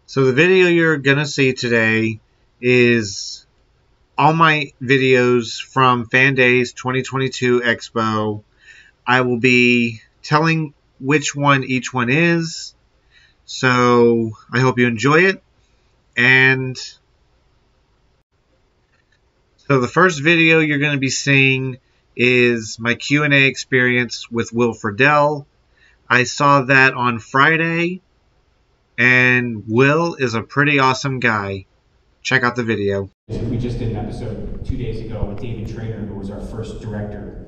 So the video you're going to see today is all my videos from Fan Days 2022 Expo. I will be telling which one each one is. So I hope you enjoy it. And so the first video you're going to be seeing is my Q&A experience with Will Friedle. I saw that on Friday, and Will is a pretty awesome guy. Check out the video. We just did an episode 2 days ago with David Trainer, who was our first director.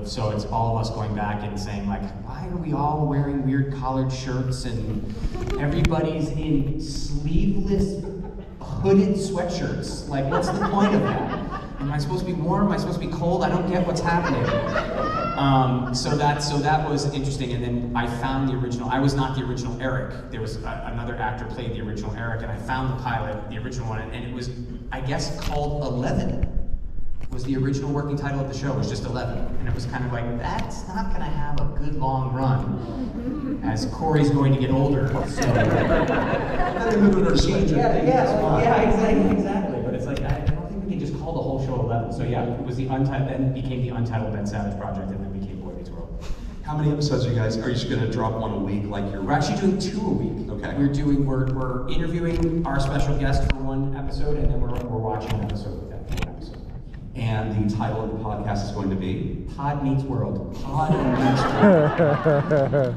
So it's all of us going back and saying, like, why are we all wearing weird collared shirts and everybody's in sleeveless hooded sweatshirts? Like, what's the point of that? Am I supposed to be warm? Am I supposed to be cold? I don't get what's happening. So that was interesting. And then I found the original. I was not the original Eric. There was another actor played the original Eric, and I found the pilot, the original one, and it was, I guess, called 11. Was the original working title of the show. It was just 11. And it was kind of like, that's not going to have a good long run, as Corey's going to get older. So exactly. But it's like, I don't think we can just call the whole show 11. So yeah, it was the untitled, then became the Untitled Ben Savage Project, and then became Boy Meets World. How many episodes are you guys? Are you just going to drop one a week like you're? We're actually doing 2 a week. Okay. We're interviewing our special guest for one episode, and then we're watching an episode with that for one episode. And the title of the podcast is going to be? Pod Meets World. Pod Meets World.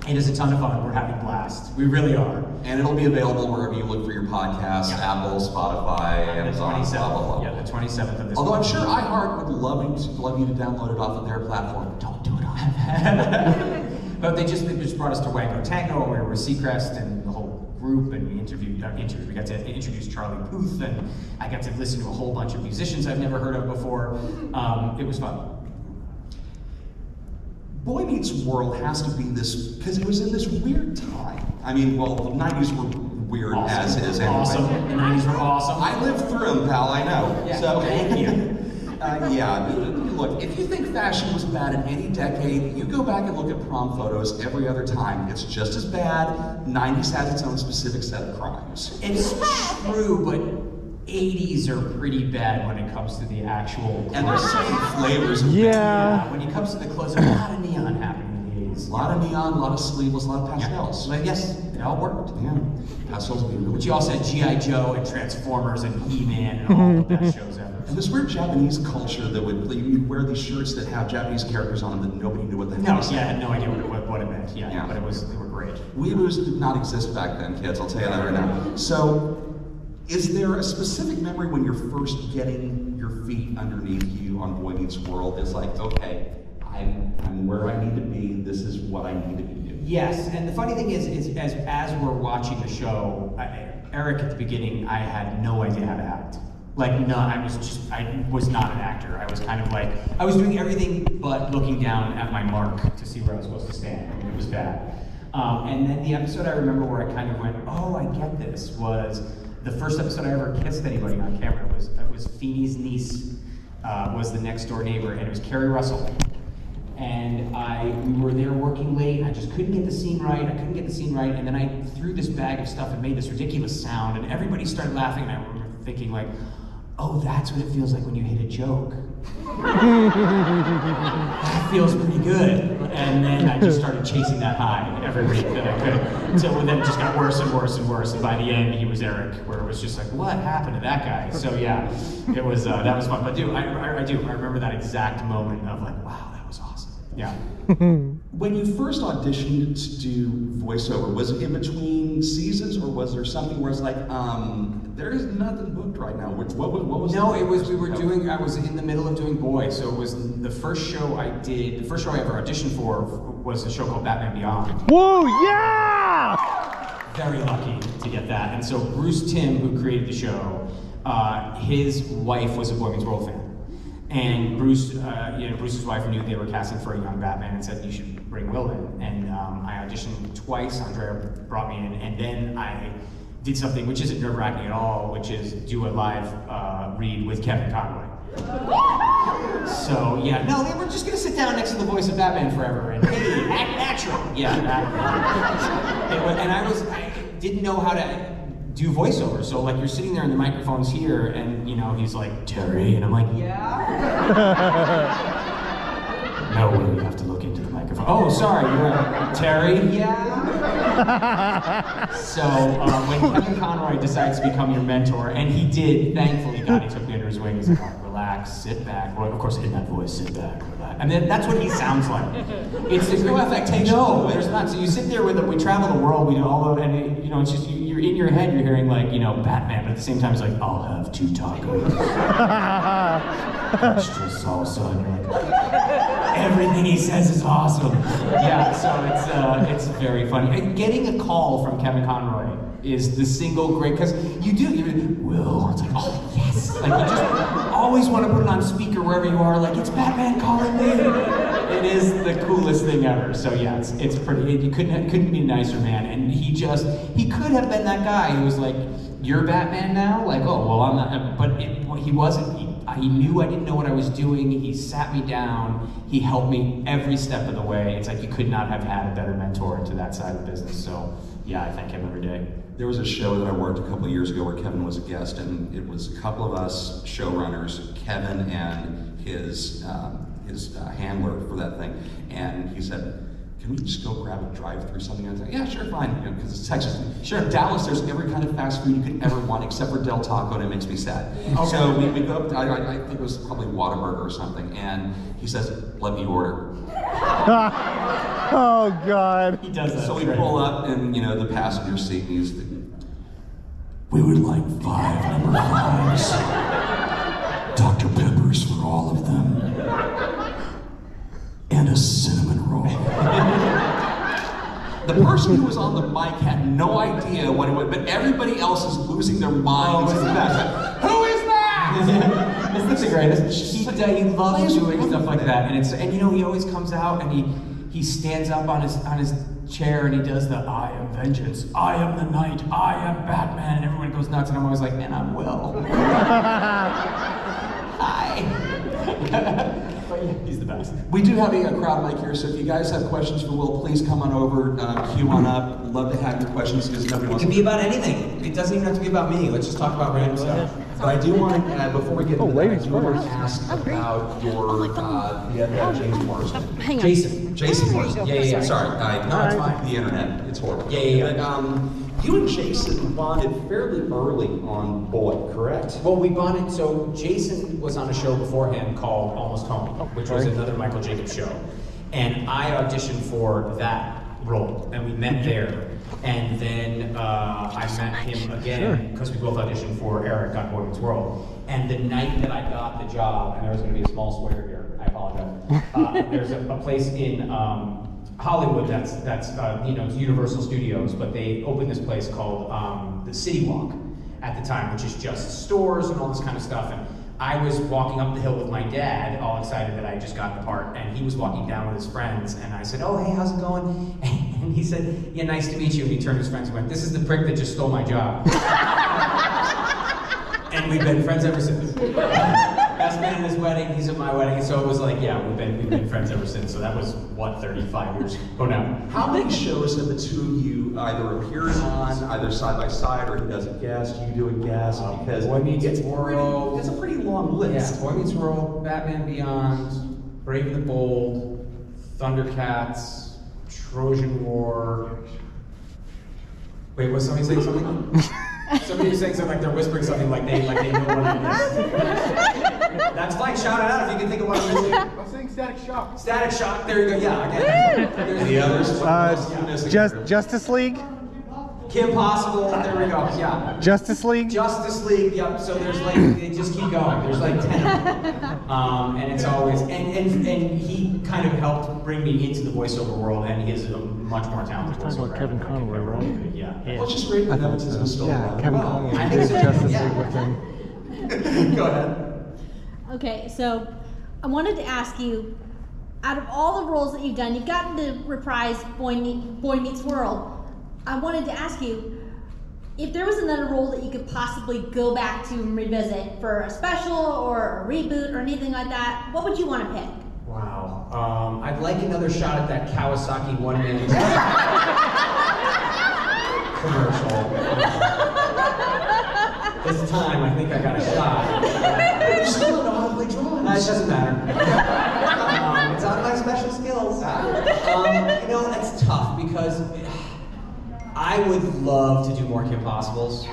It is a ton of fun. We're having a blast. We really are. And it'll be available wherever you look for your podcasts, Yeah. Apple, Spotify, Amazon, blah, blah, blah. Yeah, the 27th of this Although I'm month. sure iHeart would love you to download it off of their platform. Don't do it on But they just brought us to Wango Tango, and we were with Seacrest and the whole group, and we we got to introduce Charlie Puth, and I got to listen to a whole bunch of musicians I've never heard of before. It was fun. Boy Meets World has to be this, because it was in this weird time. I mean, well, the 90s were weird as is anyway. Awesome. The 90s were awesome. I lived through them, pal, I know. Yeah, So, thank you. yeah, look, if you think fashion was bad in any decade, you go back and look at prom photos every other time. It's just as bad. 90s has its own specific set of crimes. It's true, but 80s are pretty bad when it comes to the actual And there's so many flavors of Yeah, when it comes to the clothes, a lot of neon happening in the 80s. A lot of neon, a lot of sleeveless, a lot of pastels. Yeah. Yes, it all worked. Yeah, pastels would be really But you also had G.I. Joe and Transformers and He-Man and all the best shows ever. And this weird Japanese culture that you'd wear these shirts that have Japanese characters on them that nobody knew what they No, meant. yeah, I had no idea what it meant. Yeah, Yeah. but they were great. Weeaboos did not exist back then, kids, I'll tell you that right now. So, is there a specific memory when you're first getting your feet underneath you on Boy Meets World? It's like, okay, I'm where I need to be, this is what I need to be doing. Yes, and the funny thing is as we're watching the show, Eric at the beginning, I had no idea how to act. Like, no, I was not an actor. I was kind of like, I was doing everything but looking down at my mark to see where I was supposed to stand. I mean, it was bad. And then the episode I remember where I kind of went, oh, I get this, was the first episode I ever kissed anybody on camera. Was Feeney's niece, was the next door neighbor, and it was Carrie Russell. And we were there working late, and I just couldn't get the scene right, and then I threw this bag of stuff and made this ridiculous sound, and everybody started laughing, and I remember thinking like, oh, that's what it feels like when you hit a joke. That feels pretty good. And then I just started chasing that high every week that I could. Until then it just got worse and worse and worse, and by the end he was Eric, where it was just like, what happened to that guy? So yeah, it was that was fun. But dude, I remember that exact moment of like, wow, that was awesome. Yeah. When you first auditioned to do voiceover, was it in between seasons, or was there something where it's like, there is nothing booked right now? What was? No, it was, I was in the middle of doing Boy, so it was the first show I did, the first show I ever auditioned for was a show called Batman Beyond. Whoa, yeah! Very lucky to get that. And so Bruce Timm, who created the show, his wife was a Boy Meets World fan. And Bruce's wife knew they were casting for a young Batman and said, you should bring Will in. And I auditioned twice, Andrea brought me in, and then I did something which isn't nerve-wracking at all, which is do a live read with Kevin Conroy. So yeah, no, they were just gonna sit down next to the voice of Batman forever and hey, act natural. Yeah, and I didn't know how to do voiceover. So like you're sitting there and the microphone's here, and you know he's like, Terry, and I'm like, yeah. No, you have to look into the microphone. Oh, sorry, you're Terry. Yeah. So when Kevin Conroy decides to become your mentor, and he did, thankfully, God, he took me under his wing. He's like, all right, relax, sit back. Well, of course, in that voice, sit back, relax. And then that's what he sounds like. It's there's no affectation. No, there's not. So you sit there with him. We travel the world. We do all of, and it, you know, it's just you're in your head. You're hearing like, you know, Batman, but at the same time, it's like, I'll have 2 tacos, extra salsa, and you're like, everything he says is awesome. Yeah, so it's very funny. And getting a call from Kevin Conroy is the single great, because you Will, it's like, oh yes. Like you just always want to put it on speaker wherever you are, like it's Batman calling me. It is the coolest thing ever. So yeah, it's pretty, you couldn't be a nicer man. And he could have been that guy who was like, you're Batman now? Like, oh, well I'm not, but he wasn't. He knew I didn't know what I was doing. He sat me down. He helped me every step of the way. It's like you could not have had a better mentor to that side of the business. So yeah, I thank him every day. There was a show that I worked a couple of years ago where Kevin was a guest, and it was a couple of us showrunners, Kevin and his handler for that thing, and he said, can we just go grab a drive-through something? I was like, yeah, sure, fine, because it's Texas. Sure, in Dallas, there's every kind of fast food you could ever want except for Del Taco, and it makes me sad. Okay. So we go up to, I think it was probably Whataburger or something, and he says, let me order. Oh, God. He does that. So we pull up, and, you know, the passenger seat, and he's we would like 5 number 5s. Dr. Peppers for all of them. And a cinnamon roll. The person who was on the mic had no idea what it was, but everybody else is losing their minds. Who is that? Isn't the greatest? He loves doing stuff like that, and you know he always comes out and he stands up on his chair and he does the I am vengeance, I am the knight, I am Batman, and everyone goes nuts, and I'm always like, and I'm Will. Hi. But yeah, he's the best. We do have a crowd mic here, so if you guys have questions for Will, please come on over, queue on up. Love to have your questions because nobody wants to. It can be about anything. It doesn't even have to be about me. Let's just talk about random stuff. But I do want to, before we get into that, I do want to ask about your, James Morrison. Hang on. Jason Morrison. Yeah. Sorry, no, it's fine. The internet, it's horrible. Yeah. But, you and Jason bonded fairly early on Boy, correct? Well, we bonded, so Jason was on a show beforehand called Almost Home, which was another Michael Jacobs show. And I auditioned for that role, and we met there. And then I met him again, because we both auditioned for Eric on Boy Meets World. And the night that I got the job, and there was going to be a small swear here, I apologize. There's a place in Hollywood that's you know, it's Universal Studios, but they opened this place called the City Walk at the time, which is just stores and all this kind of stuff. And I was walking up the hill with my dad, all excited that I just got the part, and he was walking down with his friends, and I said, oh, hey, how's it going? And he said, yeah, nice to meet you. And he turned to his friends and went, this is the prick that just stole my job. And we've been friends ever since. Best man at his wedding, he's at my wedding, so it was like, yeah, we've been friends ever since. So that was, what, 35 years ago now. How many shows have the two of you either appeared on, either side by side, or he does a guest, you do a guest? Because Boy Meets World. It's a pretty long list. Yeah, Boy Meets World, Batman Beyond, Brave and the Bold, Thundercats, Trojan War. Wait, was somebody saying something? Somebody was saying something like they're whispering something like they know what I missed. That's fine, shout it out if you can think of what I'm missing. I'm saying Static Shock. Static Shock, there you go, yeah, okay. Any others? Justice League? Kim Possible, there we go, yeah. Justice League? Justice League, yep, so there's like, they just keep going, there's like 10 of them. And it's always, and he kind of helped bring me into the voiceover world, and he is a much more talented voiceover. Talking about Kevin Conroy, right? Yeah. Well, it's just great that nepotism still around. Kevin Wow. Conroy I think did so, Justice yeah. League with him. Go ahead. Okay, so I wanted to ask you, out of all the roles that you've done, you've gotten to reprise Boy Meets World. I wanted to ask you, if there was another role that you could possibly go back to and revisit for a special or a reboot or anything like that, what would you want to pick? Wow. I'd like another shot at that Kawasaki 1-minute. commercial. This time, I think I got a shot. You still don't know how to play drums. It doesn't matter. It's on my special skills. You know, that's tough because I would love to do more Kim Possibles.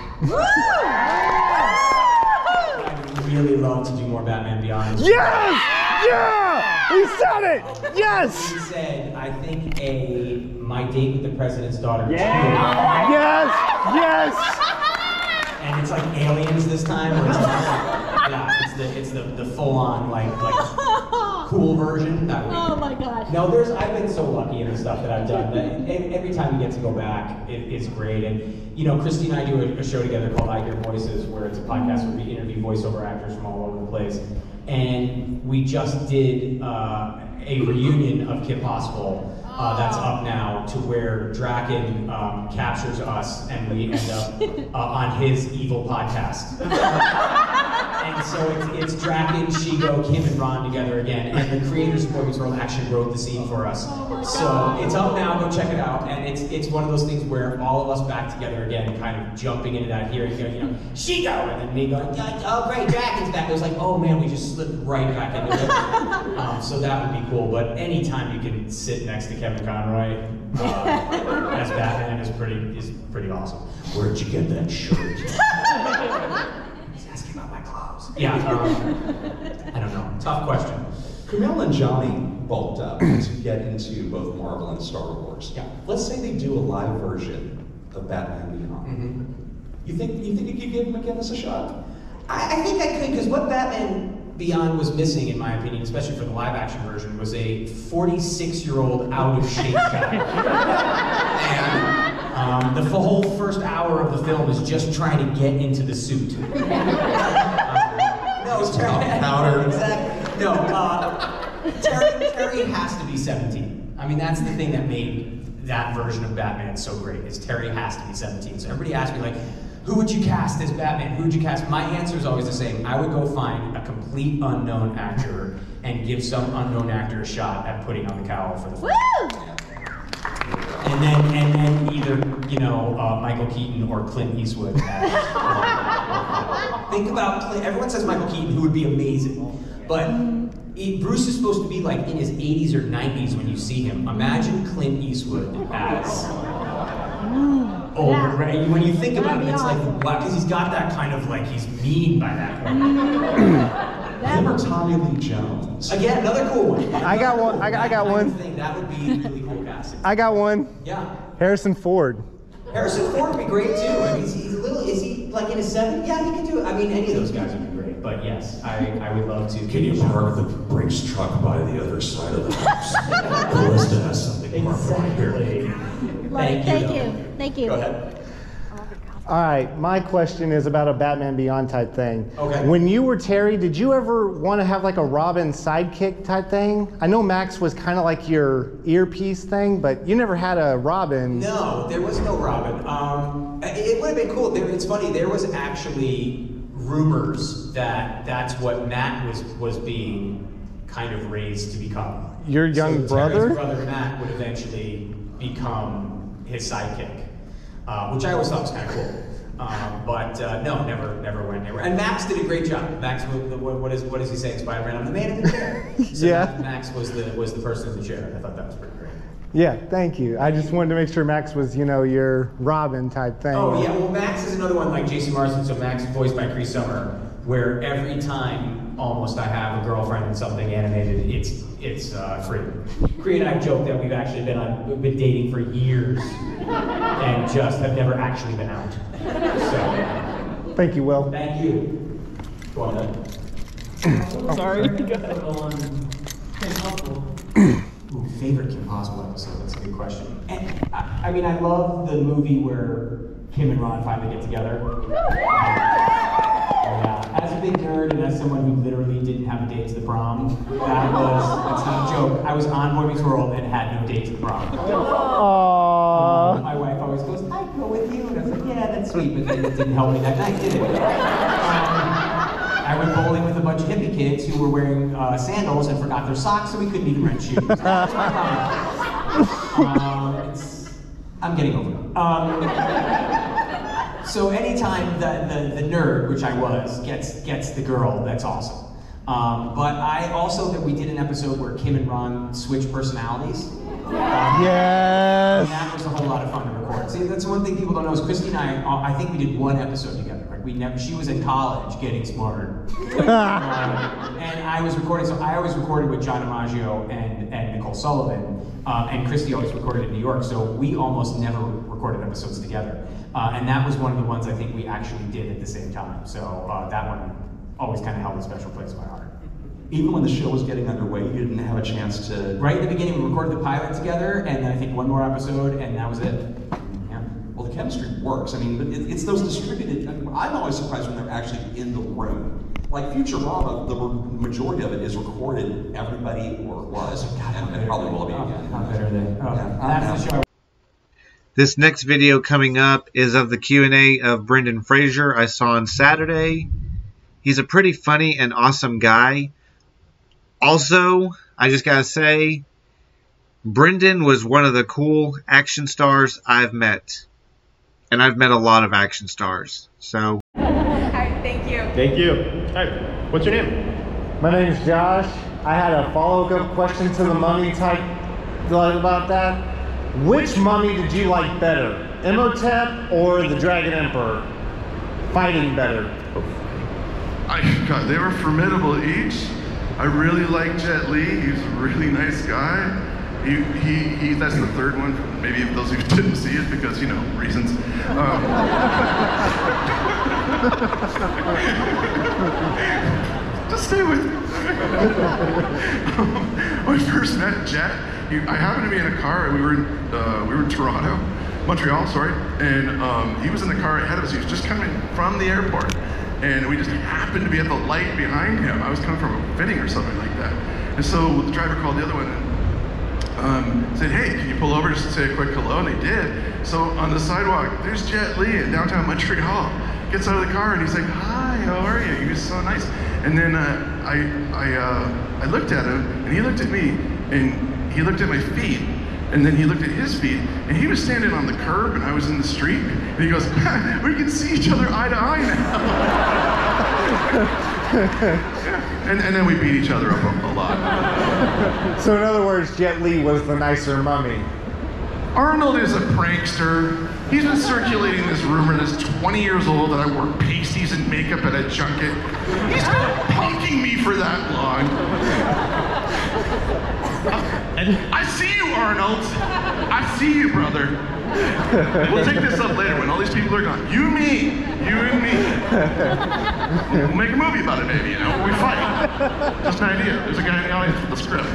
I'd really love to do more Batman Beyond. Yes! Yeah! He said it! Yes! He said, I think My Date with the President's Daughter. Yeah! Yes! Yes! And it's like Aliens this time, where it's it's the full-on like cool version. That would be Oh my gosh. No, I've been so lucky in the stuff that I've done that every time you get to go back, it's great. And you know, Christy and I do a show together called I Hear Voices, where it's a podcast where we interview voiceover actors from all over the place. And we just did a reunion of Kim Possible that's up now, to where Draken captures us and we end up on his evil podcast. And so it's Draken, Shigo, Kim, and Ron together again. And the creators of Boy Meets World actually wrote the scene for us. So it's up now, go check it out. And it's one of those things where all of us back together again, kind of jumping into that here and going, you know, Shigo! And then me going, oh great, Draken's back. It was like, oh man, we just slipped right back into it. So that would be cool. But anytime you can sit next to Kevin Conroy as Batman is pretty awesome. Where'd you get that shirt? He's asking about my clothes. Yeah, I don't know. Tough question. Kumail and Johnny bulked up to get into both Marvel and Star Wars. Yeah. Let's say they do a live version of Batman Beyond. Mm-hmm. You think you could give this a shot? I think I could, because what Batman Beyond was missing, in my opinion, especially for the live-action version, was a 46-year-old out-of-shape guy. And the whole first hour of the film is just trying to get into the suit. No, it's powder. Exactly. No, Terry has to be 17. I mean, that's the thing that made that version of Batman so great, is Terry has to be 17. So everybody asks me, like, who would you cast as Batman? Who would you cast? My answer is always the same. I would go find a complete unknown actor and give some unknown actor a shot at putting on the cowl for the film. Woo! And then either, you know, Michael Keaton or Clint Eastwood. Think about Clint. Everyone says Michael Keaton, who would be amazing. But Bruce is supposed to be like in his 80s or 90s when you see him. Imagine Clint Eastwood as older. Right? When you think about him, it's like, wow, because he's got that kind of like, he's mean by that point. Him or Tommy Lee Jones? Again, another cool one. I got one. I got one. That would be really cool casting. I got one. Yeah. Harrison Ford. Harrison Ford would be great too. I mean, he's a little, is he like in his 70s? Yeah, he can do it. I mean, any of those guys would be great. But yes, I would love to. Can you park the Brinks truck by the other side of the house? Callista has something parked right here. Thank you. Go ahead. All right, my question is about a Batman Beyond type thing. Okay. When you were Terry, did you ever want to have like a Robin sidekick type thing? I know Max was kind of like your earpiece thing, but you never had a Robin. No, there was no Robin. It would have been cool. It's funny, there was actually rumors that that's what Matt was being kind of raised to become. Your young brother? Terry's brother Matt would eventually become his sidekick. Which I always thought was kind of cool, but no, never went anywhere. And Max did a great job. Max, what does he say in Spider-Man? I'm the man in the chair. So Yeah. Max was the person in the chair. I thought that was pretty great. Yeah, thank you. I just wanted to make sure Max was, you know, your Robin type thing. Oh yeah, well Max is another one like Jason Marsden. So Max voiced by Cree Summer, where every time almost I have a girlfriend in something animated, it's free. Cree and I joke that we've actually been dating for years and just have never actually been out. So Thank you, Will. thank you. Go on then. Sorry. Ooh, favorite Kim Possible episode? That's a good question. And I mean, I love the movie where Kim and Ron finally get together. Yeah, as a big nerd and as someone who literally didn't have a date to the prom, that's not a joke. I was on Boy Meets World and had no date to the prom. Aww. My wife always goes, I'd go with you. And I was like, yeah, that's sweet, but then it didn't help me that night, did it? I went bowling with a bunch of hippie kids who were wearing sandals and forgot their socks, so we couldn't even rent shoes. That's my problem. I'm getting over it. So anytime the nerd, which I was, gets the girl, that's awesome. But I also, that we did an episode where Kim and Ron switched personalities. Yes. And that was a whole lot of fun to record. See, that's one thing people don't know is Christy and I think we did one episode together. Like we never, she was in college getting smart. And I was recording, so I always recorded with John DiMaggio and Nicole Sullivan. And Christy always recorded in New York, so we almost never recorded episodes together. And that was one of the ones I think we actually did at the same time. So that one always kind of held a special place in my heart. Even when the show was getting underway, you didn't have a chance to... Right at the beginning, we recorded the pilot together, and then I think one more episode, and that was it. Yeah. Well, the chemistry works. I mean, but it's those distributed... I mean, I'm always surprised when they're actually in the room. Like Futurama, the majority of it is recorded, everybody, or was, and probably will be again. How better they... Yeah. That's the show. This next video coming up is of the Q&A of Brendan Fraser I saw on Saturday. He's a pretty funny and awesome guy. Also, I just gotta say, Brendan was one of the cool action stars I've met. And I've met a lot of action stars. So. Alright, thank you. Thank you. Alright, what's your name? My name's Josh. I had a follow-up question to the mummy type about that. Which mummy did you like better? Imhotep or the Dragon Emperor? Fighting better. God, they were formidable each. I really like Jet Li. He's a really nice guy. He that's the third one. Maybe those who didn't see it because, you know, reasons. Just stay with me. When I first met Jet, I happened to be in a car. We were in Toronto, Montreal, sorry, and he was in the car ahead of us. He was just coming from the airport. And we just happened to be at the light behind him. I was coming from a fitting or something like that. And so the driver called the other one and said, hey, can you pull over just to say a quick hello? And they did. So on the sidewalk, there's Jet Li in downtown Montreal. Gets out of the car and he's like, hi, how are you? He was so nice. And then I looked at him and he looked at me and he looked at my feet. And then he looked at his feet, and he was standing on the curb, and I was in the street, and he goes, we can see each other eye to eye now. and then we beat each other up a lot. So in other words, Jet Li was the nicer mummy. Arnold is a prankster. He's been circulating this rumor that's 20 years old that I wore pasties and makeup at a junket. He's been punking me for that long. I see you, Arnold. I see you, brother. We'll take this up later when all these people are gone. You and me. We'll make a movie about it, maybe, you know, we fight. Just an idea. There's a guy in the audience with a script.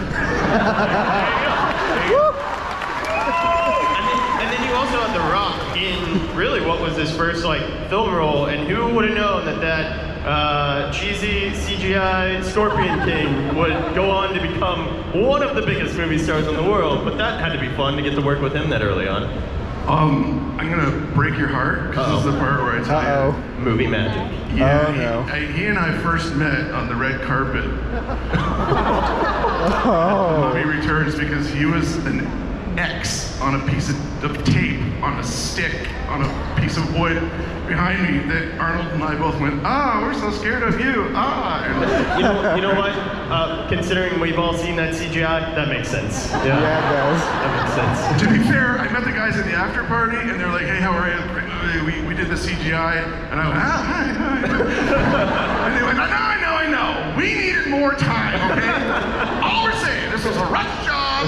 And then you also had The Rock in really what was his first film role, and who would have known that cheesy CGI Scorpion King would go on to become one of the biggest movie stars in the world, but that had to be fun to get to work with him that early on. I'm gonna break your heart, because this is the part where I tell you. Movie magic. Yeah, oh, no. He and I first met on the red carpet. He returns because he was an X on a piece of tape, on a stick, on a piece of wood behind me that Arnold and I both went, we're so scared of you, You know what? Considering we've all seen that CGI, that makes sense. Yeah, it does. That makes sense. To be fair, I met the guys at the after party and they're like, hey, how are you? We did the CGI, and I went, hi. And they went, I know. We needed more time, okay? All we're saying, this was a rush job.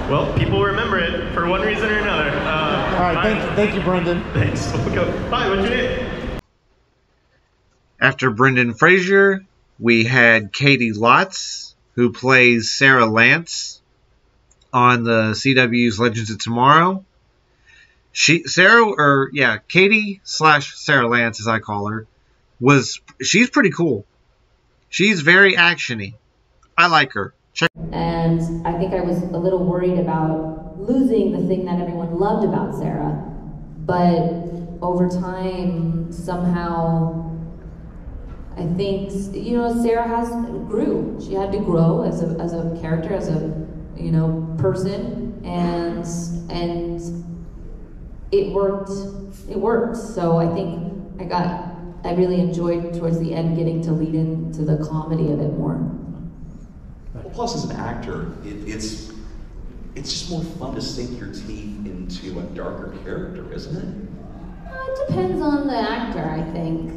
Well, people remember it for one reason or another. All right, thank you, Brendan. Thanks. We'll go. Hi, what's your name? After Brendan Fraser, we had Katie Lotz, who plays Sarah Lance on the CW's Legends of Tomorrow. Katie/Sarah Lance, as I call her, she's pretty cool. She's very actiony. I like her. And I think I was a little worried about losing the thing that everyone loved about Sarah. But over time, somehow, I think, Sarah grew. She had to grow as a character, as a, person, and it worked. It worked. So I think I really enjoyed towards the end getting to lead into the comedy of it more. Well, plus, as an actor, it's just more fun to sink your teeth into a darker character, isn't it? It depends on the actor, I think.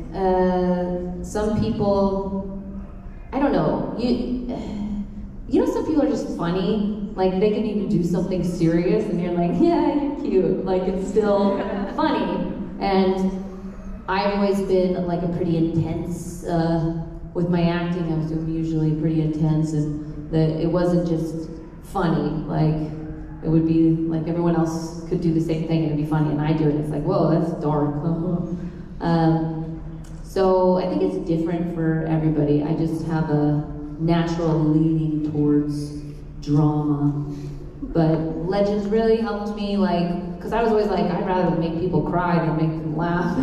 Some people, I don't know. You know, some people are just funny. Like, they can even do something serious, and you're like, yeah, you're cute. Like, it's still funny. And I've always been like a pretty intense, with my acting, I was usually pretty intense, and it wasn't just funny. Like, it would be like everyone else could do the same thing and it'd be funny, and I do it, it's like, whoa, that's dark. So I think it's different for everybody. I just have a natural leaning towards drama. But Legends really helped me, like, because I was always like, I'd rather make people cry than make them laugh.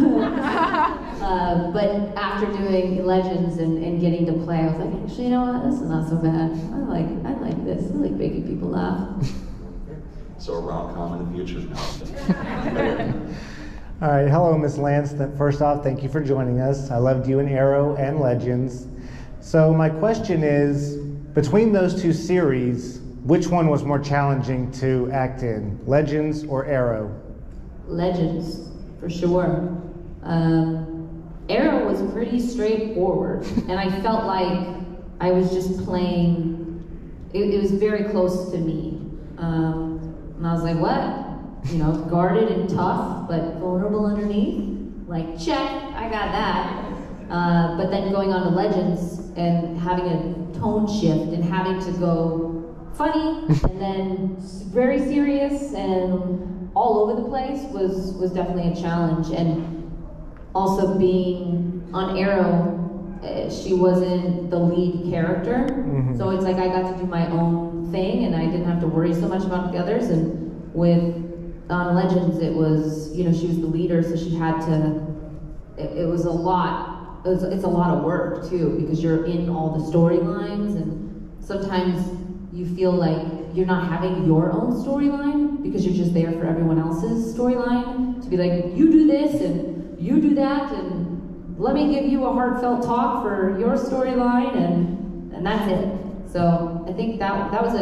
But after doing Legends and getting to play, I was like, actually, you know what, this is not so bad. I like this. I like making people laugh. So a rom-com in the future now. All right, hello, Miss Lance. First off, thank you for joining us. I loved you in Arrow and Legends. So my question is, between those two series, which one was more challenging to act in, Legends or Arrow? Legends, for sure. Arrow was pretty straightforward, and I felt like I was just playing, it was very close to me. And I was like, what? You know, guarded and tough, but vulnerable underneath? Like, check, I got that. But then going on to Legends and having a tone shift and having to go funny and then very serious and all over the place was definitely a challenge. And also being on Arrow, she wasn't the lead character, so it's like I got to do my own thing and I didn't have to worry so much about the others. And with on Legends, it was, you know, she was the leader, so she had to, it was a lot, it's a lot of work too, because you're in all the storylines, and sometimes you feel like you're not having your own storyline because you're just there for everyone else's storyline, to be like, you do this and you do that, and let me give you a heartfelt talk for your storyline, and that's it. So I think that was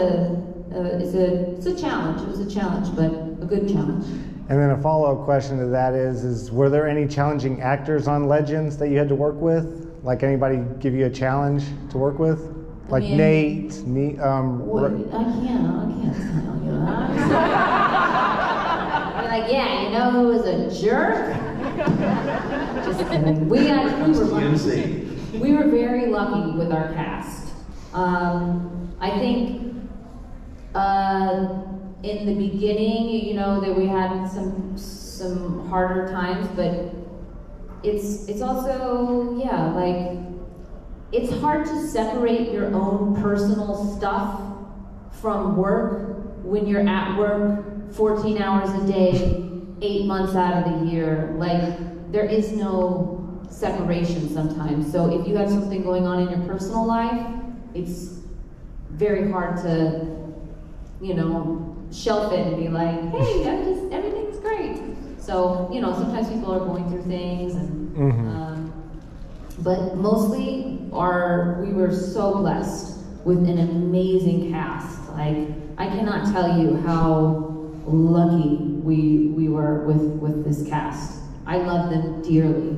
it's a challenge. It was a challenge, but a good challenge. And then a follow-up question to that is were there any challenging actors on Legends that you had to work with? Like, anybody give you a challenge to work with? Like, I mean, Nate, me, I can't tell you that. I'd be like, yeah, you know who was a jerk? Just kidding. We were very lucky with our cast. I think in the beginning, you know, that we had some harder times, but it's also, yeah, like, it's hard to separate your own personal stuff from work when you're at work 14 hours a day, 8 months out of the year. Like, there is no separation sometimes. So if you have something going on in your personal life, it's very hard to, you know, shelf it and be like, hey, everything's great. So, you know, sometimes people are going through things, and but mostly we were so blessed with an amazing cast. Like, I cannot tell you how lucky we were with this cast. I love them dearly.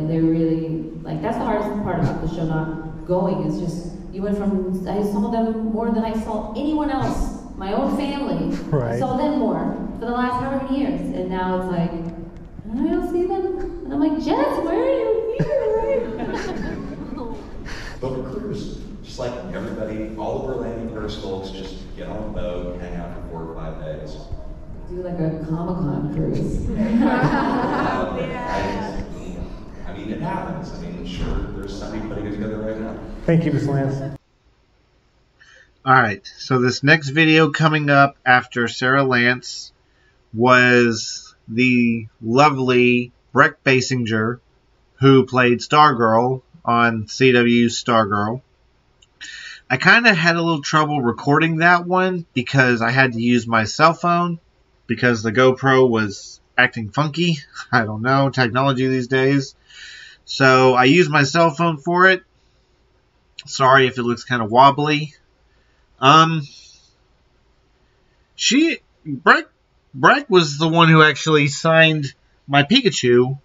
They're really, like, that's the hardest part about the show not going, is just, you went from, I saw them more than I saw anyone else, my own family. Right. I saw them more for the last how many years, and now it's like, I don't see them, and I'm like, Jess, where are you here? But the cruise, just like everybody, all the Berlanti personals, just get on a boat, hang out for 4 or 5 days. Do like a Comic-Con cruise. I mean, it happens. I mean, sure, there's somebody putting it together right now. Thank you, Ms. Lance. Alright, so this next video coming up after Sarah Lance was the lovely Brec Basinger, who played Stargirl on CW's Stargirl. I kind of had a little trouble recording that one because I had to use my cell phone because the GoPro was acting funky. I don't know, technology these days. So I use my cell phone for it. Sorry if it looks kind of wobbly. Breck was the one who actually signed my Pikachu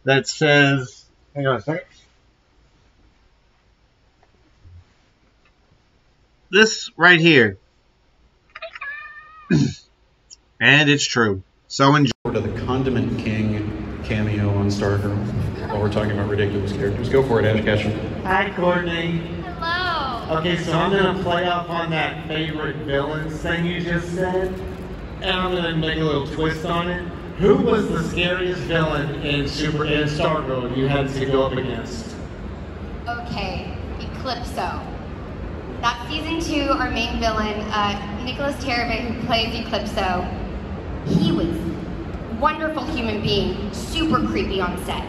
that says, hang on a second. This right here. And it's true. So enjoy. To the Condiment King cameo on Stargirl while we're talking about ridiculous characters. Go for it, Ash Ketchum. Hi, Courtney. Hello. Okay, so I'm gonna play off on that favorite villains thing you just said, and I'm gonna make a little twist on it. Who was the scariest villain in Stargirl you had to go up against? Okay, Eclipso. That's season 2, our main villain, Nicholas Terabit, who plays Eclipso. He was a wonderful human being, super creepy on set.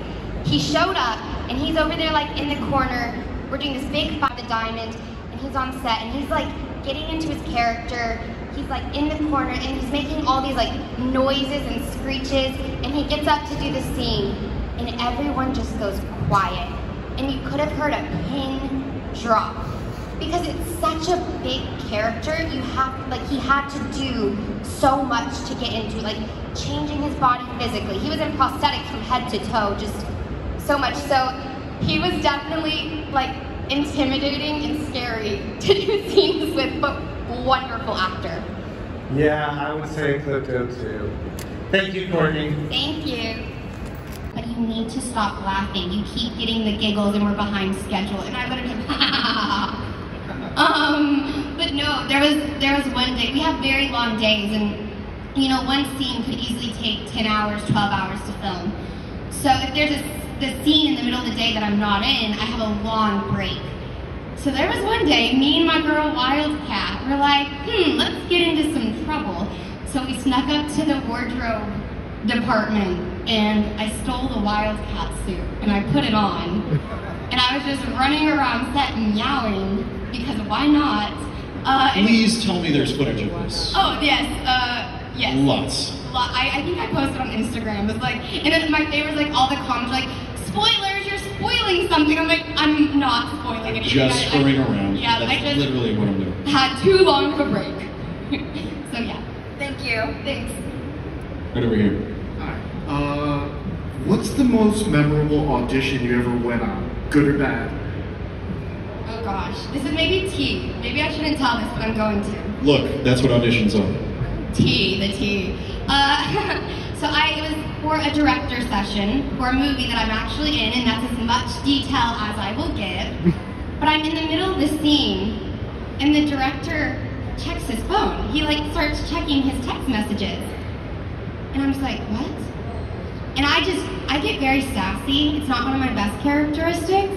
He showed up, and he's over there like in the corner. We're doing this big fight with the diamond, and he's on set, and he's like getting into his character. He's like in the corner, and he's making all these like noises and screeches, and he gets up to do the scene, and everyone just goes quiet. And you could have heard a pin drop. Because it's such a big character, he had to do so much to get into, like changing his body physically. He was in prosthetics from head to toe, just so much. So he was definitely like intimidating and scary to do scenes with, but wonderful actor. Yeah, I would say Eclipso too. Thank you, Courtney. Thank you. But you need to stop laughing. You keep getting the giggles and we're behind schedule. And I would have but no, there was one day, we have very long days, and you know, one scene could easily take 10 hours, 12 hours to film. So if there's the scene in the middle of the day that I'm not in, I have a long break. So there was one day, me and my girl Wildcat were like, let's get into some trouble. So we snuck up to the wardrobe department, and I stole the Wildcat suit, and I put it on. And I was just running around set and meowing, because why not? Please tell me there's footage of this. Oh, yes, yes. Lots. I think I posted on Instagram. It's like, and then my favorite was like all the comments like, spoilers, you're spoiling something. I'm like, I'm not spoiling anything. Just screwing around. Yeah, that's I just literally what I'm doing. had too long of a break. So yeah. Thank you. Thanks. Right over here. Hi. What's the most memorable audition you ever went on? Good or bad? Oh gosh, this is maybe T. Maybe I shouldn't tell this, but I'm going to. Look, that's what auditions are. The T. So it was for a director session for a movie that I'm actually in, and that's as much detail as I will give. But I'm in the middle of the scene, and the director checks his phone. He like starts checking his text messages. And I'm just like, what? And I get very sassy. It's not one of my best characteristics.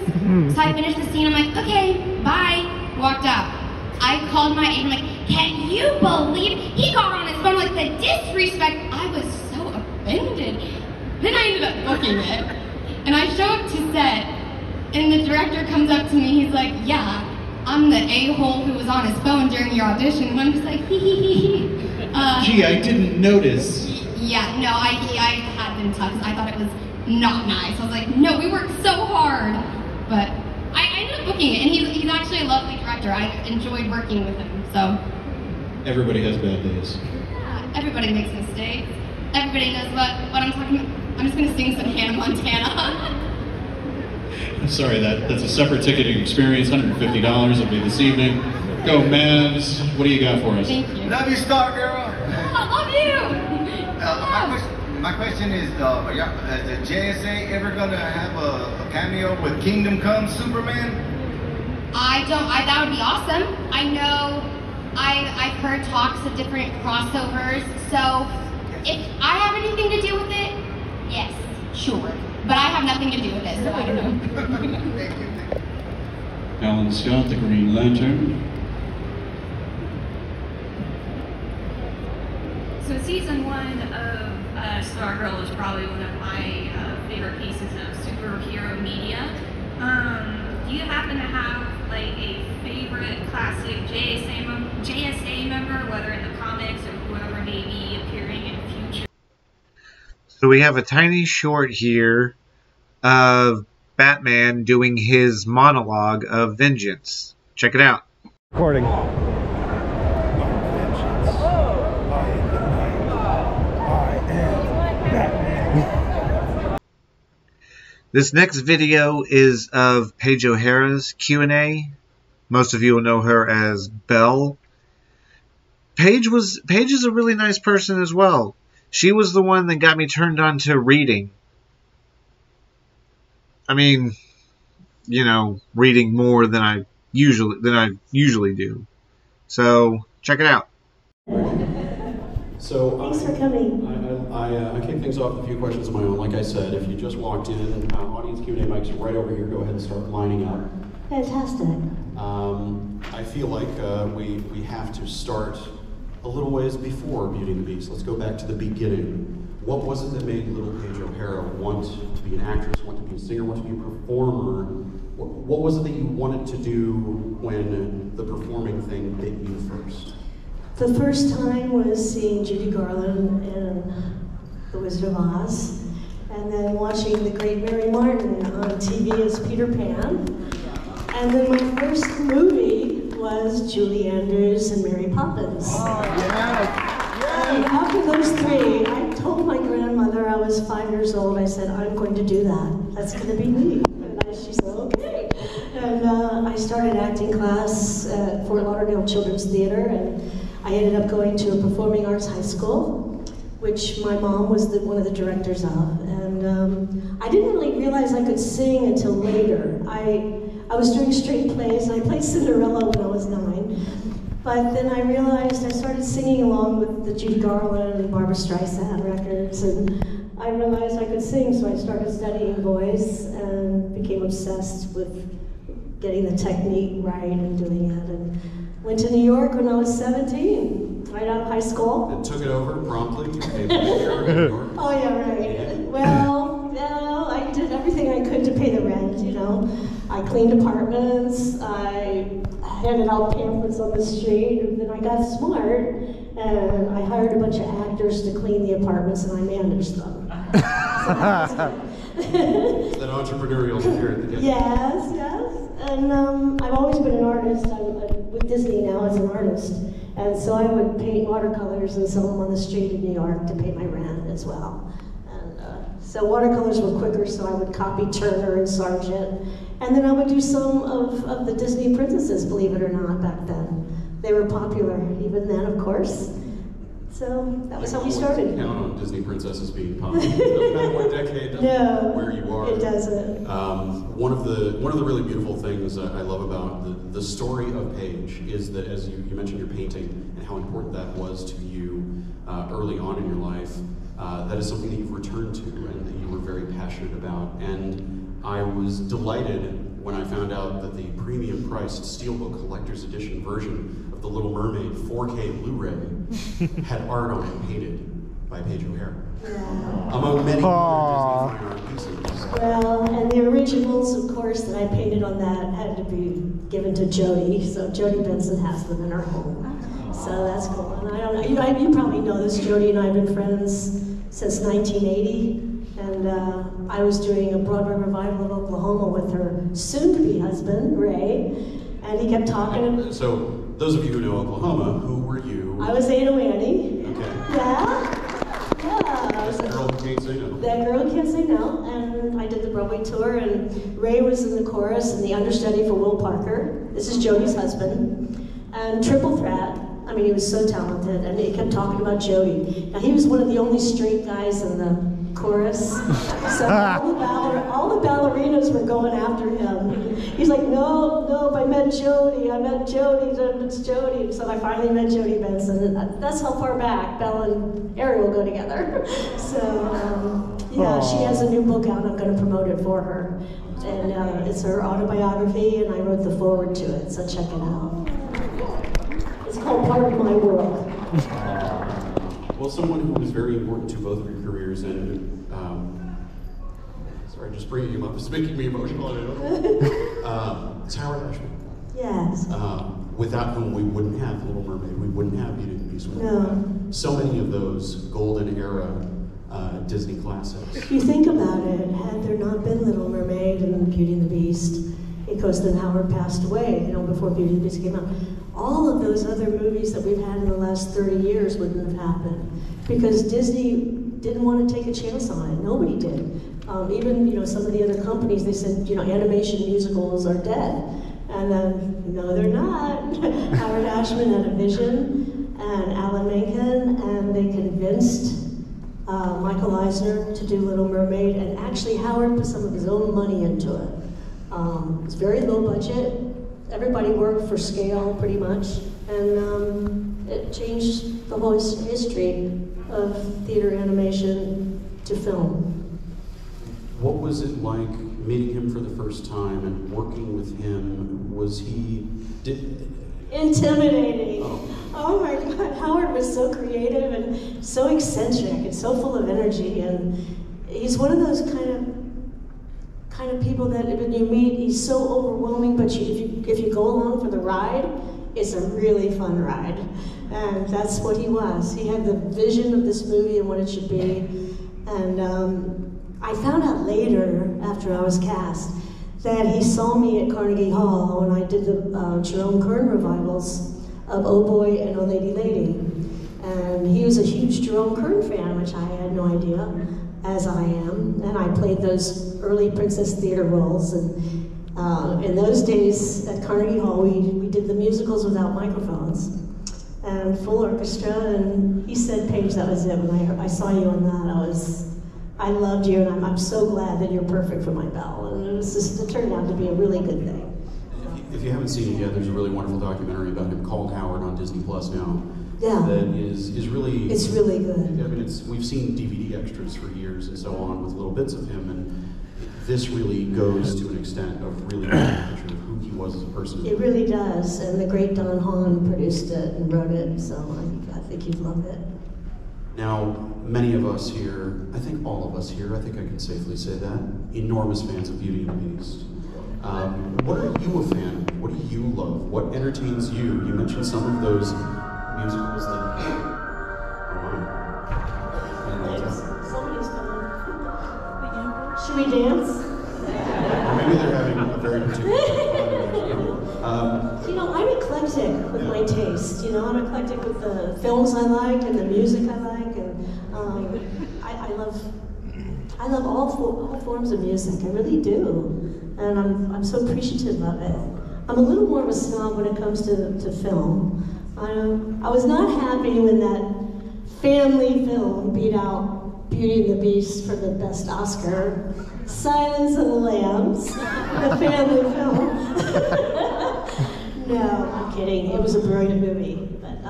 So I finished the scene, I'm like, okay, bye. Walked out. I called my agent, like, can you believe it? He got on his phone, like, the disrespect. I was so offended. Then I ended up booking it. And I show up to set, and the director comes up to me, he's like, yeah, I'm the a-hole who was on his phone during your audition. And I'm just like, hee hee hee hee. Gee, I didn't notice. Yeah, no, I had been tough. I thought it was not nice. I was like, no, we worked so hard. But I ended up booking it, and he's actually a lovely director. I enjoyed working with him, so. Everybody has bad days. Yeah, everybody makes mistakes. Everybody knows what I'm talking about. I'm just gonna sing some Hannah Montana. I'm sorry, that's a separate ticketing experience, $150 will be this evening. Go Mavs, what do you got for us? Thank you. Love you, Stargirl. I love you. My question is, is the JSA ever gonna have a cameo with Kingdom Come Superman? That would be awesome. I know, I've heard talks of different crossovers, so if I have anything to do with it, yes, sure. But I have nothing to do with it, so I don't know. Thank you. Alan Scott, the Green Lantern. So season 1 of Stargirl is probably one of my favorite pieces of superhero media. Do you happen to have like a favorite classic JSA member, whether in the comics or whoever may be appearing in the future? So we have a tiny short here of Batman doing his monologue of vengeance. Check it out. Recording. This next video is of Paige O'Hara's Q&A. Most of you will know her as Belle. Paige is a really nice person as well. She was the one that got me turned on to reading. I mean, you know, reading more than I usually do. So check it out. So thanks for coming. I kick things off with a few questions of my own. Like I said, if you just walked in, audience Q&A mic's right over here. Go ahead and start lining up. Fantastic. I feel like we have to start a little ways before Beauty and the Beast. Let's go back to the beginning. What was it that made little Paige O'Hara want to be an actress, want to be a singer, want to be a performer? What was it that you wanted to do when the performing thing bit you first? The first time was seeing Judy Garland in The Wizard of Oz, and then watching the great Mary Martin on TV as Peter Pan. And then my first movie was Julie Andrews and Mary Poppins. Oh, yeah. And after those three, I told my grandmother I was 5 years old. I said, I'm going to do that. That's going to be me. And she said, okay. And I started acting class at Fort Lauderdale Children's Theater, and I ended up going to a performing arts high school, which my mom was one of the directors of. And I didn't really realize I could sing until later. I was doing straight plays, and I played Cinderella when I was 9. But then I realized I started singing along with the Judy Garland and Barbra Streisand records, and I realized I could sing, so I started studying voice and became obsessed with getting the technique right and doing it. And went to New York when I was 17, right out of high school. And took it over promptly? You New York. Oh yeah, right. Well, no, I did everything I could to pay the rent, you know. I cleaned apartments, I handed out pamphlets on the street, and then I got smart, and I hired a bunch of actors to clean the apartments, and I managed them. That entrepreneurial spirit. That Yes, yes. And I've always been an artist. I'm with Disney now as an artist. And so I would paint watercolors and sell them on the street in New York to pay my rent as well. And so watercolors were quicker, so I would copy Turner and Sargent. And then I would do some of the Disney princesses, believe it or not, back then. They were popular even then, of course. So that was how we started. Count on Disney princesses being popular. It doesn't matter what decade, doesn't matter where you are. It doesn't. One of the really beautiful things I love about the story of Paige is that, as you mentioned your painting and how important that was to you early on in your life, that is something that you've returned to and that you were very passionate about. And I was delighted when I found out that the premium priced Steelbook Collector's Edition version of The Little Mermaid 4K Blu-ray had art on it painted by Paige O'Hara. Yeah. Among many other Disney fine art pieces. Well, and the originals, of course, that I painted on that had to be given to Jody. So Jody Benson has them in her home. So that's cool. And I don't know, you probably know this. Jody and I have been friends since 1980. And I was doing a Broadway revival of Oklahoma with her soon-to-be husband, Ray, and he kept talking. So, those of you who know Oklahoma, who were you? I was Ada Annie. Okay. Yeah. I was That girl who can't say no. That girl who can't say no, and I did the Broadway tour, and Ray was in the chorus and the understudy for Will Parker. This is Jody's husband, and triple threat. I mean, he was so talented, and he kept talking about Jody. Now, he was one of the only straight guys in the chorus. So all the ballerinas were going after him. He's like, no, I met Jody, it's Jody. And so I finally met Jody Benson. And that's how far back Belle and Ariel go together. So, yeah, she has a new book out. I'm going to promote it for her. And it's her autobiography, and I wrote the foreword to it, so check it out. It's called Part of My World. Well, someone who was very important to both of your careers, and sorry, just bringing him up is making me emotional. It's Howard Ashman. Yes. Without whom we wouldn't have Little Mermaid, we wouldn't have Beauty and the Beast. No. So many of those golden era Disney classics. If you think about it, had there not been Little Mermaid and Beauty and the Beast, because then Howard passed away, you know, before Beauty and the Beast came out, all of those other movies that we've had in the last 30 years wouldn't have happened. Because Disney didn't want to take a chance on it. Nobody did. Even, you know, some of the other companies, they said, you know, animation musicals are dead. And then, no, they're not. Howard Ashman had a vision, and Alan Menken, and they convinced Michael Eisner to do Little Mermaid, and actually Howard put some of his own money into it. It's very low budget. Everybody worked for scale, pretty much, and it changed the whole history of theater animation to film. What was it like meeting him for the first time and working with him? Was he... Intimidating. Oh my God, Howard was so creative and so eccentric and so full of energy, and he's one of those kind of people that when you meet, he's so overwhelming, but if you go along for the ride, it's a really fun ride. And that's what he was. He had the vision of this movie and what it should be. And I found out later, after I was cast, that he saw me at Carnegie Hall when I did the Jerome Kern revivals of Oh Boy and Oh Lady Lady. And he was a huge Jerome Kern fan, which I had no idea, as I am. And I played those early Princess Theater roles. And in those days at Carnegie Hall, we did the musicals without microphones and full orchestra. And he said, Paige, that was it. When I saw you on that, I loved you, and I'm so glad that you're perfect for my Belle. And it turned out to be a really good thing. If you haven't seen it yet, there's a really wonderful documentary about him called Howard on Disney Plus now. Yeah. That is really... It's really good. I mean, we've seen DVD extras for years and so on with little bits of him, and this really goes to an extent of really painting a picture of who he was as a person. It really does, and the great Don Hahn produced it and wrote it, so I think you'd love it. Now, many of us here, I think all of us here, I think I can safely say that, enormous fans of Beauty and the Beast. What are you a fan of? What do you love? What entertains you? You mentioned some of those musicals that... Somebody's coming. Should we dance? Or maybe they're having a very particular you know, I'm eclectic with my taste. You know, I'm eclectic with the films I like and the music I like, and I love all forms of music. I really do, and I'm so appreciative of it. I'm a little more of a snob when it comes to film. I was not happy when that family film beat out Beauty and the Beast for the best Oscar. Silence of the Lambs, the family film. No, I'm kidding. It was a brilliant movie. But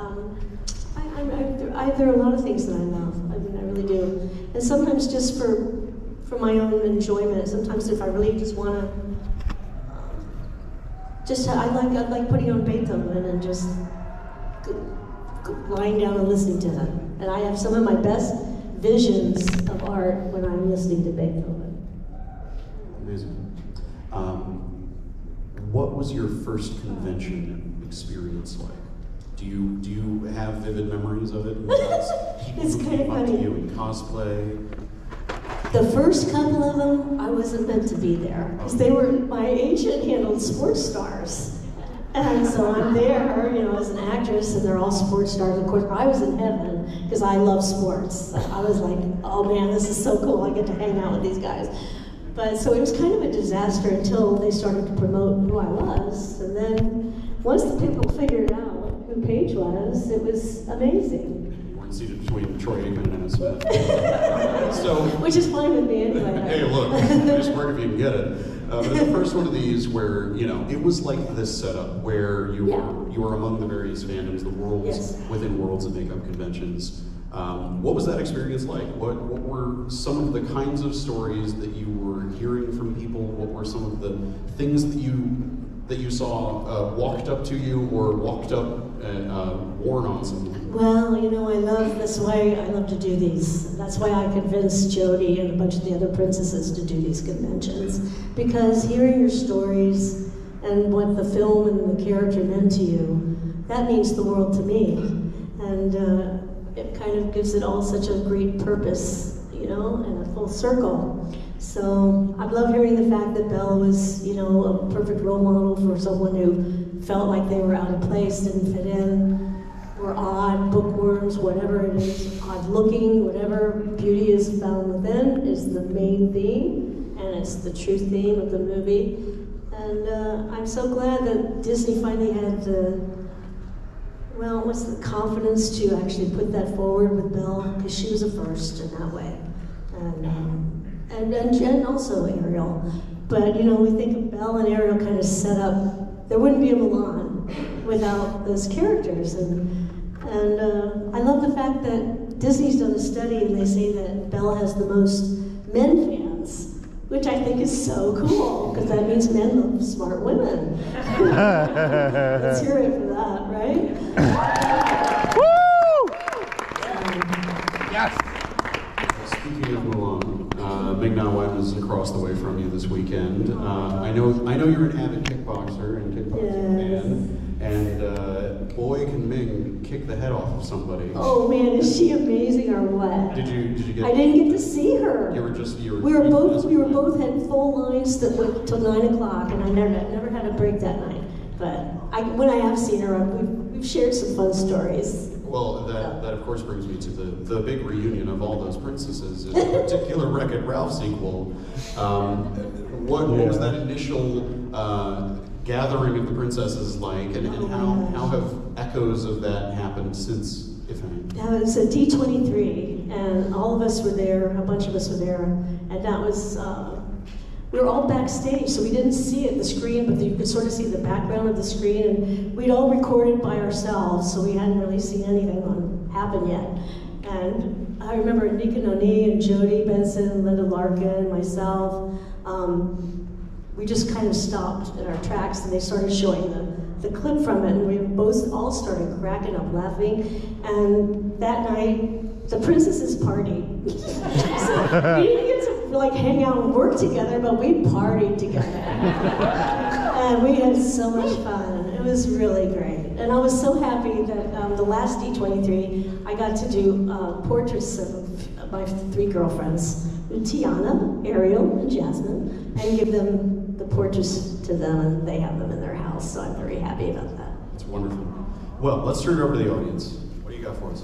there are a lot of things that I love. I mean, I really do. And sometimes just for my own enjoyment. Sometimes if I really just want to, I like putting on Beethoven and just lying down and listening to him. And I have some of my best visions of art when I'm listening to Beethoven. Amazing. What was your first convention experience like? Do you have vivid memories of it? It's kind of funny. You in cosplay? The first couple of them, I wasn't meant to be there because my agent handled sports stars. And so I'm there, you know, as an actress, and they're all sports stars. Of course, I was in heaven because I love sports. I was like, oh man, this is so cool. I get to hang out with these guys. But so it was kind of a disaster until they started to promote who I was. And then once the people figured out who Paige was, it was amazing. You weren't seated between Troy Aikman and Anna Smith. Which is fine with me anyway. Hey, look, it's smart if you can get it. But the first one of these where, you know, it was like this setup where you were among the various fandoms, the worlds within worlds of makeup conventions. What was that experience like? What were some of the kinds of stories that you were hearing from people? What were some of the things that you saw walked up to you or walked up and worn on someone? Well, you know, I love this way. I love to do these. That's why I convinced Jodie and a bunch of the other princesses to do these conventions, because hearing your stories and what the film and the character meant to you, that means the world to me, and it kind of gives it all such a great purpose, you you know, and a full circle. So I love hearing the fact that Belle was, you know, a perfect role model for someone who felt like they were out of place, didn't fit in, were odd, bookworms, whatever it is, odd looking, whatever beauty is found within is the main theme, and it's the true theme of the movie. And I'm so glad that Disney finally had the, well, what's the confidence to actually put that forward with Belle, because she was a first in that way. And also Ariel. But, you know, we think of Belle and Ariel kind of set up, there wouldn't be a Mulan without those characters. And I love the fact that Disney's done a study and they say that Belle has the most men fans, which I think is so cool, because that means men love smart women. Let's hear it for that, right? Woo! Yes! Speaking of Mulan, Ming-Na Wen is across the way from you this weekend. I know you're an avid kickboxer and kickboxing fan. And boy, can Ming kick the head off of somebody. Oh man, is she amazing or what? Did you get? I didn't get to see her. You were We were both had full lines that went till 9 o'clock, and I never had a break that night. But when I have seen her, we've shared some fun stories. Well, that of course brings me to the big reunion of all those princesses, in particular Wreck-It Ralph sequel. What was that initial gathering of the princesses like, and how have echoes of that happened since, if any? It was a D23, and all of us were there, a bunch of us were there, and that was, we were all backstage, so we didn't see it, the screen, but you could sort of see the background of the screen, and we'd all recorded by ourselves, so we hadn't really seen anything happen yet. And I remember Nika Noni and Jodie Benson, Linda Larkin, myself, we just kind of stopped in our tracks and they started showing the clip from it, and we both all started cracking up laughing. And that night, the princesses partied. So we didn't get to like hang out and work together, but we partied together. And we had so much fun. It was really great. And I was so happy that the last D23, I got to do portraits of my 3 girlfriends, Tiana, Ariel, and Jasmine, and give them the portraits to them, and they have them in their house, so I'm very happy about that. It's wonderful. Well, let's turn it over to the audience. What do you got for us?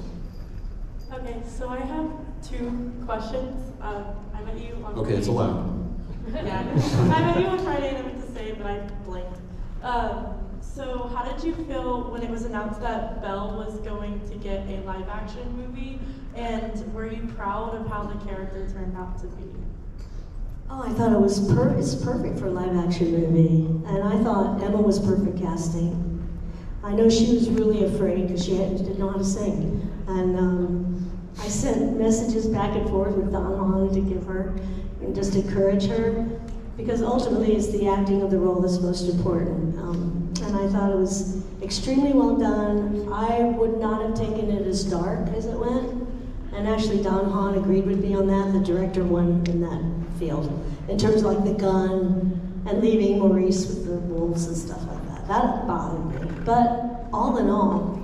Okay, so I have 2 questions. I met you on Okay, it's allowed. Yeah, I met you on Friday and I meant to say, but I blanked. So how did you feel when it was announced that Belle was going to get a live-action movie, and were you proud of how the character turned out to be? Oh, I thought it's perfect for a live-action movie, and I thought Emma was perfect casting. I know she was really afraid because she didn't know how to sing, and I sent messages back and forth with Don Juan to give her and just encourage her, because ultimately it's the acting of the role that's most important. And I thought it was extremely well done. I would not have taken it as dark as it went, and actually Don Juan agreed with me on that. The director won in that field, in terms of like the gun and leaving Maurice with the wolves and stuff like that. That bothered me. But all in all,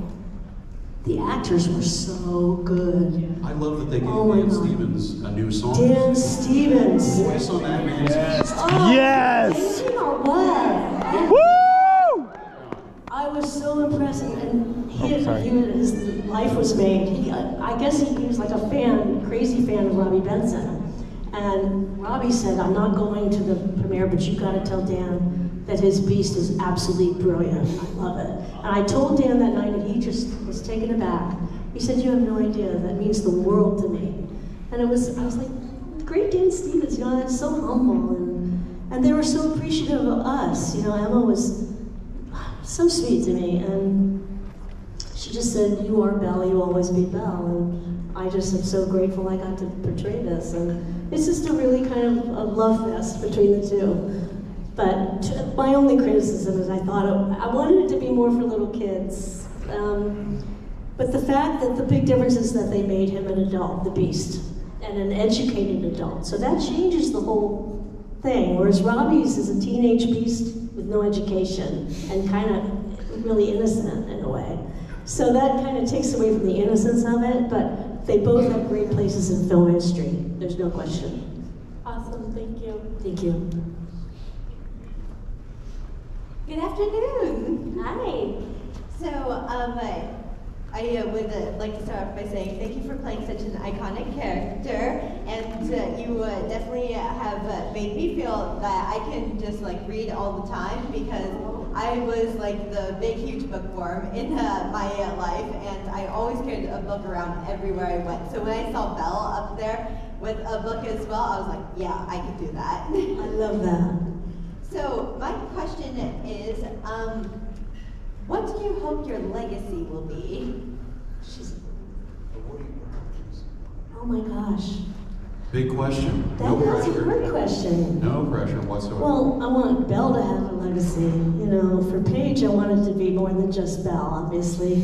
the actors were so good. I love that they gave Dan Stevens a new song. Dan Stevens. The voice on that man. Yes. Oh, Yes. You know what? Woo! I was so impressed, and his life was made. I guess he was like a crazy fan of Robbie Benson. And Robbie said, I'm not going to the premiere, but you've got to tell Dan that his beast is absolutely brilliant. I love it. And I told Dan that night, and he just was taken aback. He said, you have no idea, that means the world to me. And I was like, great Dan Stevens, you know, that's so humble. And they were so appreciative of us. You know, Emma was so sweet to me. And she just said, you are Belle, you always be Belle. And I just am so grateful I got to portray this. And it's just a really kind of a love fest between the two. But my only criticism is I wanted it to be more for little kids. But the fact that the big difference is that they made him an adult, the Beast, and an educated adult. So that changes the whole thing. Whereas Robbie's is a teenage beast with no education and kind of really innocent in a way. So that kind of takes away from the innocence of it. But they both have great places in film history. There's no question. Awesome, thank you. Thank you. Good afternoon. Hi. So, I would like to start off by saying thank you for playing such an iconic character, and you definitely have made me feel that I can just like read all the time, because I was like the big huge bookworm in my life, and I always carried a book around everywhere I went. So when I saw Belle up there with a book as well, I was like, yeah, I can do that. I love that. So my question is, what do you hope your legacy will be? Oh my gosh. Big question. No That's a pressure. hard question. No pressure whatsoever. Well, I want Belle to have a legacy. You know, for Paige, I want it to be more than just Belle, obviously.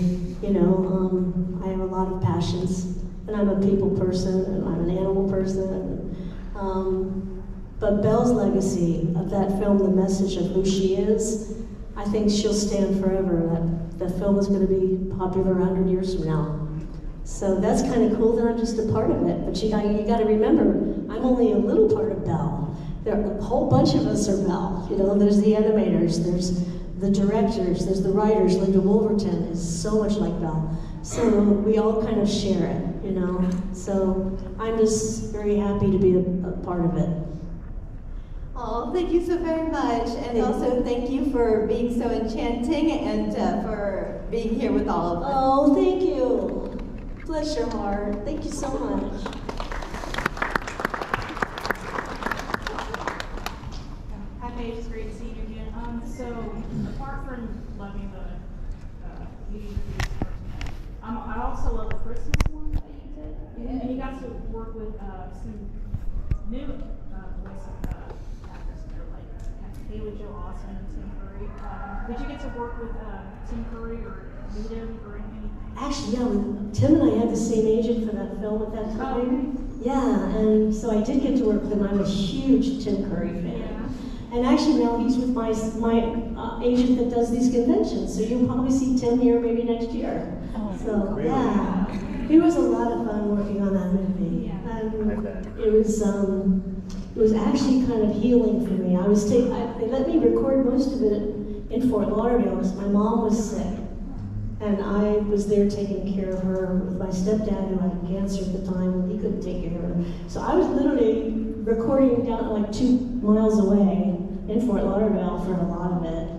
You know, I have a lot of passions, and I'm a people person, and I'm an animal person. But Belle's legacy of that film, the message of who she is, I think she'll stand forever. That film is going to be popular 100 years from now. So that's kind of cool that I'm just a part of it. But you got to remember, I'm only a little part of Belle. There are a whole bunch of us are Belle. You know, there's the animators, there's the directors, there's the writers. Linda Wolverton is so much like Belle. So we all kind of share it, you know. So I'm just very happy to be a part of it. Oh, thank you so very much. And also thank you for being so enchanting and for being here with all of us. Oh, thank you. Bless your heart. Thank you so much. Hi, Paige. It's great to see you again. So, apart from loving the Beauty and the Beast person, I also love the Christmas one that you did. And you got to work with some new voice actors there, like Haley Joel Osment and Tim Curry. Did you get to work with Tim Curry or meet him or anything? Actually, yeah, Tim and I had the same agent for that film at that time. Yeah, and so I did get to work with him. I'm a huge Tim Curry fan. Yeah. And actually now he's with my agent that does these conventions. So you'll probably see Tim here maybe next year. Oh, so really? Yeah, it was a lot of fun working on that movie. Yeah. And it was actually kind of healing for me. They let me record most of it in Fort Lauderdale because my mom was sick. And I was there taking care of her with my stepdad, who had cancer at the time, and he couldn't take care of her. So I was literally recording down like 2 miles away in Fort Lauderdale for a lot of it.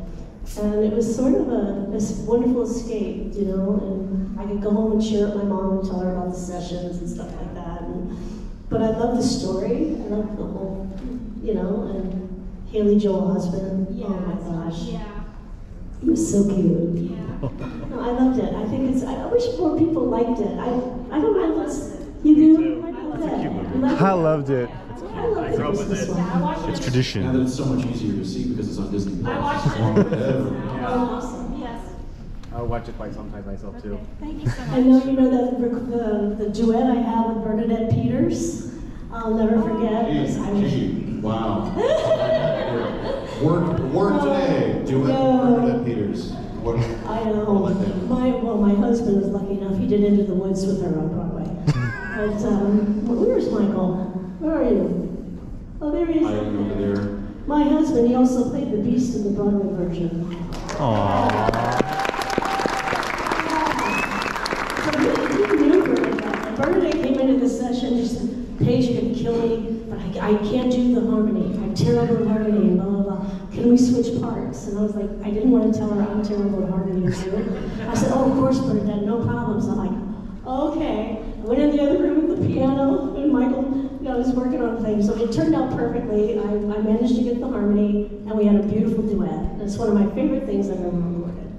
And it was sort of a wonderful escape, you know, and I could go home and cheer up my mom and tell her about the sessions and stuff like that. But I love the story. I love the whole, you know, and Haley Joel Osment. Yeah. Oh my gosh. Yeah. He was so cute. Yeah. No, I loved it. I think I wish more people liked it. I don't know if you do? I loved it. I grew up with it. It's tradition. Now that it's so much easier to see because it's on Disney Plus. I watched it. Awesome. Yes. I'll watch it quite sometimes myself too. Thank you so much. I know you know that the duet I have with Bernadette Peters. I'll never forget. Wow. Work today. Duet Bernadette Peters. What? I know. My husband was lucky enough. He did Into the Woods with her on Broadway. But where's Michael? Where are you? Oh, there he is. I am over there. My husband. He also played the Beast in the Broadway version. Aww. So he knew Bernadette. Bernadette came into the session. She said, "Paige, you're gonna kill me, but I can't do the harmony. I'm terrible at harmony." And blah blah blah. Can we switch parts? And I was like, I didn't want to tell her I'm terrible at harmony too. I said, oh, of course, Bernadette, no problems. I'm like, okay. I went in the other room with the piano, and Michael, was working on things. So it turned out perfectly. I managed to get the harmony, and we had a beautiful duet. It's one of my favorite things I've ever recorded.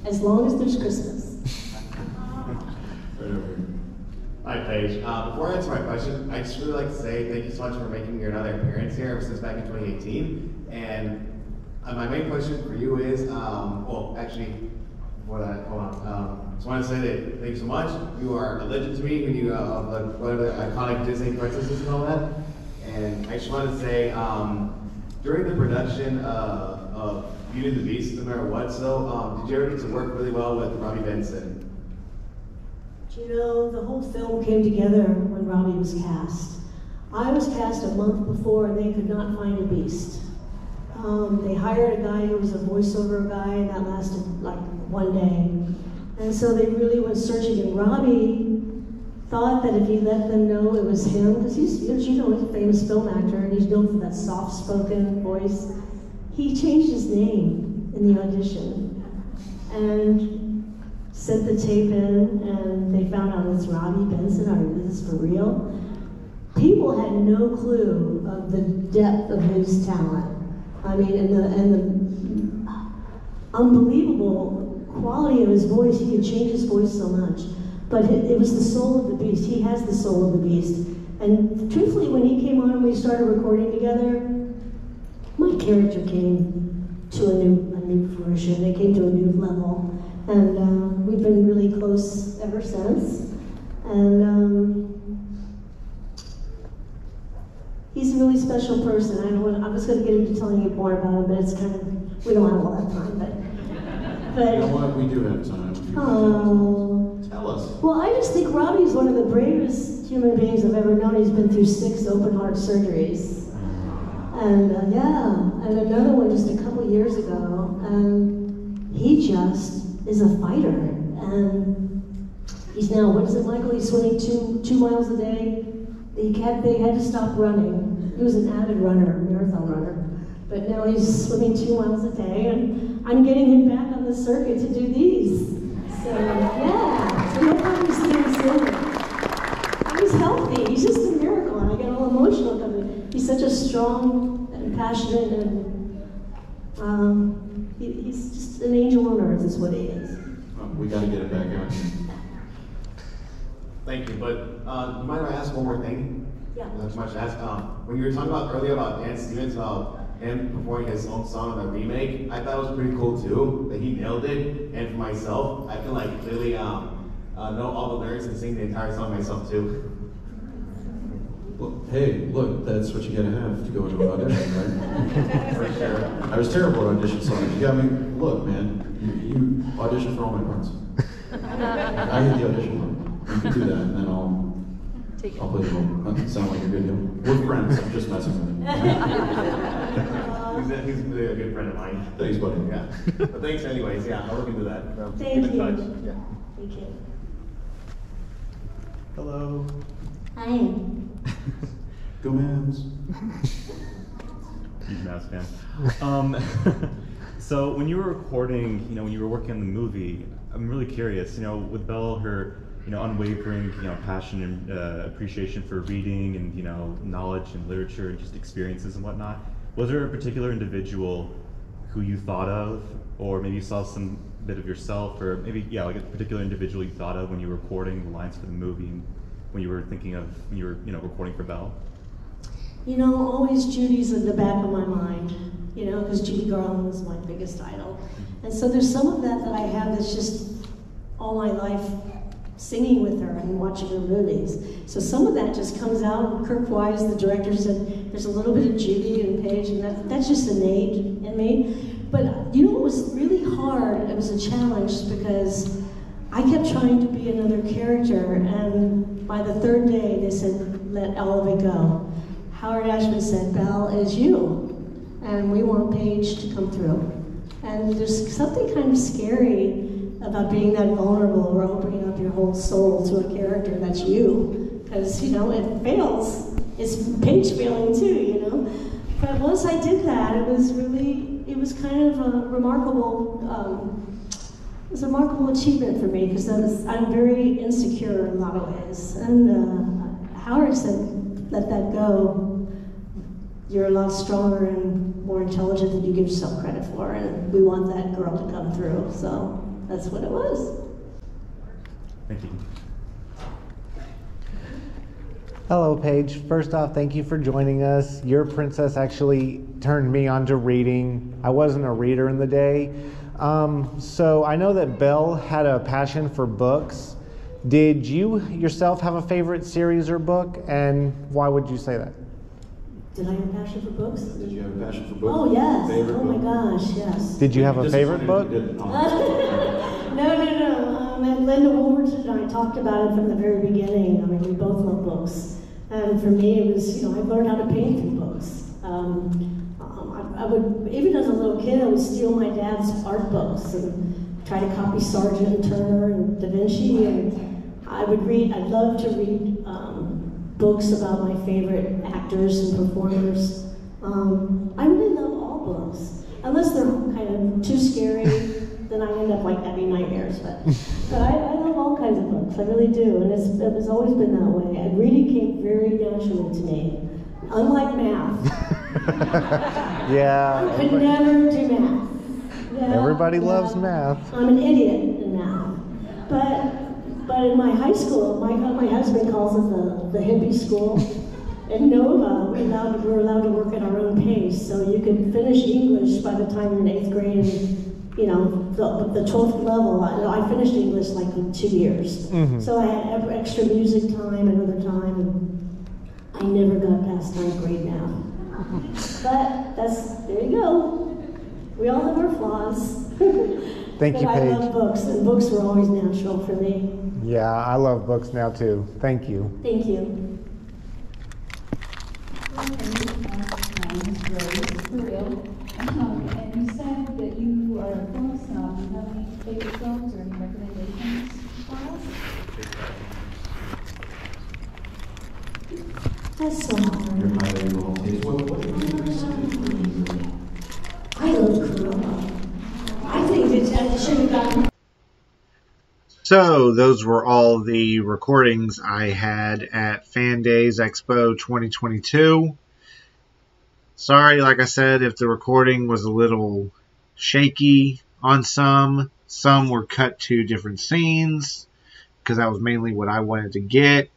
As long as there's Christmas. Hi, Paige. Before I answer my question, I'd just really like to say thank you so much for making your another appearance here ever since back in 2018. And my main question for you is, well, actually, before that, hold on. Just want to say that thank you so much. You are a legend to me when you one of the iconic Disney princesses and all that. And I just wanted to say, during the production of Beauty and the Beast, no matter what, so did you ever get to work really well with Robbie Benson? Do you know, the whole film came together when Robbie was cast. I was cast a month before and they could not find a beast. They hired a guy who was a voiceover guy, and that lasted like one day. And so they really went searching, and Robbie thought that if he let them know it was him, because he's a famous film actor, and he's known for that soft-spoken voice, he changed his name in the audition and sent the tape in, and they found out it's Robbie Benson. Is this for real? People had no clue of the depth of his talent. I mean, and the unbelievable quality of his voice. He could change his voice so much. But it was the soul of the beast. He has the soul of the beast. And truthfully, when he came on and we started recording together, my character came to a new fruition. It came to a new level. And we've been really close ever since. And he's a really special person. I was going to get into telling you more about him, but it's kind of, we don't have all that time. But You know what? We do have time. Oh. Tell us. Well, I just think Robbie's one of the bravest human beings I've ever known. He's been through 6 open heart surgeries. And and another one just a couple years ago. And he just is a fighter. And he's now, what is it, Michael? He's swimming two miles a day. They had to stop running. He was an avid runner, marathon runner. But now he's swimming 2 miles a day, and I'm getting him back on the circuit to do these. So, yeah, so no problem staying still. He's healthy, he's just a miracle, and I get all emotional coming. He's such a strong and passionate, and he's just an angel on earth is what he is. We got to get it back out. Thank you, but you mind if I ask one more thing? Yeah. Not too much to ask. When you were talking about earlier about Dan Stevens, him performing his own song on the remake, I thought it was pretty cool too, that he nailed it. And for myself, I can like clearly know all the lyrics and sing the entire song myself too. Well, hey, look, that's what you gotta have to go into an audition, right? For sure. I was terrible at audition songs. You got me. Look, man, you audition for all my parts. I hit the audition line. You can do that, and then I'll play the role. That sound like a good deal. We're friends. I'm just messing with him. He's a good friend of mine. Thanks, buddy. Yeah. But thanks anyways. Yeah, I'll look into that. Thank Keep in you. touch. Yeah. Thank you. Hello. Hi. Go Mavs. Huge Mavs fan. So when you were recording, when you were working on the movie, I'm really curious, with Belle, her, unwavering, passion and appreciation for reading and, knowledge and literature and just experiences and whatnot, was there a particular individual who you thought of, or maybe you saw some bit of yourself, or maybe, like a particular individual you thought of when you were recording the lines for the movie, and when you were thinking of, when you were, recording for Belle? Always Judy's in the back of my mind, because Judy Garland was my biggest idol. And so there's some of that I have that's just all my life singing with her and watching her movies. So some of that just comes out. Kirk Wise, the director, said there's a little bit of Judy and Paige, and that's just innate in me. But it was really hard. It was a challenge because I kept trying to be another character, and by the 3rd day they said, let all of it go. Howard Ashman said, Belle is you, and we want Paige to come through. And there's something kind of scary about being that vulnerable or opening up your whole soul to a character that's you. Because, it fails. It's Paige failing too, But once I did that, it was kind of a remarkable, achievement for me, because I'm very insecure in a lot of ways. And Howard said, let that go. You're a lot stronger and more intelligent than you give yourself credit for, and we want that girl to come through. So that's what it was. Thank you. Hello, Paige. First off, thank you for joining us. Your princess actually turned me on to reading. I wasn't a reader in the day. So I know that Belle had a passion for books. Did you yourself have a favorite series or book, and why would you say that? Did I have a passion for books? Did you have a passion for books? Oh, yes. Favorite Oh, my book? gosh, yes. Did you have a favorite book? And Linda Wolverton and I talked about it from the very beginning. I mean, we both love books. And for me, it was, I learned how to paint through books. I would, even as a little kid, I would steal my dad's art books and try to copy Sargent and Turner and Da Vinci. And I would read, I'd love to read books about my favorite actors and performers. I really love all books, unless they're kind of too scary, then I end up like having nightmares. But I love all kinds of books, I really do, and it's always been that way. And reading came very naturally to me, unlike math. Yeah. I could never do math. Yeah, Everybody loves math. I'm an idiot in math, but in my high school, my husband calls it the hippie school. In Nova, we're allowed to work at our own pace, so you could finish English by the time you're in 8th grade. And, the 12th level, I finished English like in 2 years. Mm-hmm. So I had extra music time and other time, and I never got past 9th grade math. But there you go. We all have our flaws. Thank you, Paige. I love Paige. books, and books were always natural for me. Yeah, I love books now too. Thank you. Thank you. My name is Rose, for real. And you said that you are a film snob. Do you have any favorite films or any recommendations for us? That's so hard. Your highly involved taste. What do you think recently? I love Cruella. I think that should have gotten. So those were all the recordings I had at Fan Days Expo 2022. Sorry, like I said, if the recording was a little shaky on some. Some were cut to different scenes because that was mainly what I wanted to get.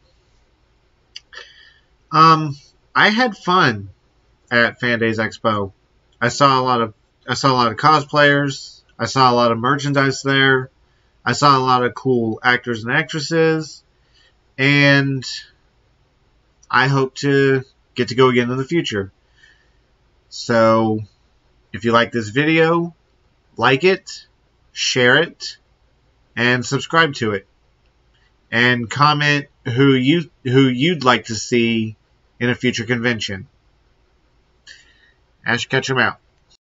I had fun at Fan Days Expo. I saw a lot of cosplayers. I saw a lot of merchandise there. I saw a lot of cool actors and actresses, and I hope to get to go again in the future. So, if you like this video, like it, share it, and subscribe to it. And comment who you'd like to see in a future convention. Ash Ketchum out.